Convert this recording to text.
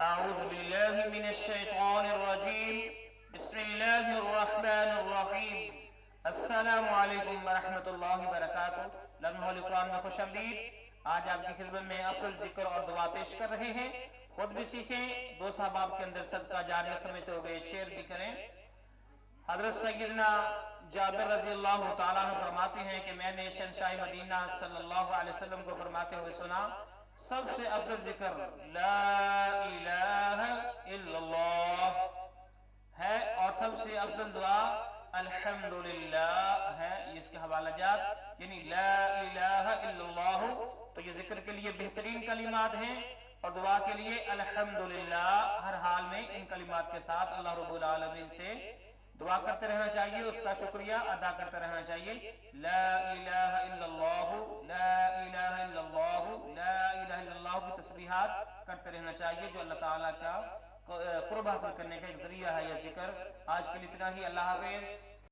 أعوذ بالله من الشيطان الرجيم بسم الله الرحمن الرحيم السلام علیکم ورحمۃ اللہ وبرکاتہ۔ لمحہ القرآن میں خوش آمدید۔ آج آپ کی خدمت میں افضل ذکر اور دعا پیش کر رہے ہیں۔ خود بھی سیکھیں، دوست احباب کے اندر صدقہ جاریہ سمجھتے ہوئے شیئر بھی کریں۔ حضرت سیدنا جابر رضی اللہ تعالیٰ عنہ فرماتے ہیں کہ میں نے شہنشاہ مدینہ صلی اللہ علیہ وسلم کو فرماتے ہوئے سنا، سب سے افضل ذکر لا الہ الا اللہ ہے اور سب سے افضل دعا الحمدللہ ہے۔ اس کے حوالہ جات یعنی لا الہ الا اللہ، تو یہ ذکر کے لیے بہترین کلمات ہیں، اور دعا کے لیے الحمدللہ ہر حال میں ان کلمات کے ساتھ اللہ رب العالمین سے دعا کرتے رہنا چاہیے، اس کا شکریہ ادا کرتے رہنا چاہیے۔ لا الہ الا اللہ، لا الہ الا اللہ، لا الہ الا اللہ کی تسبیحات کرتے رہنا چاہیے، جو اللہ تعالیٰ کا قرب حاصل کرنے کا ایک ذریعہ ہے یہ ذکر۔ آج کے لیے اتنا ہی، اللہ حافظ۔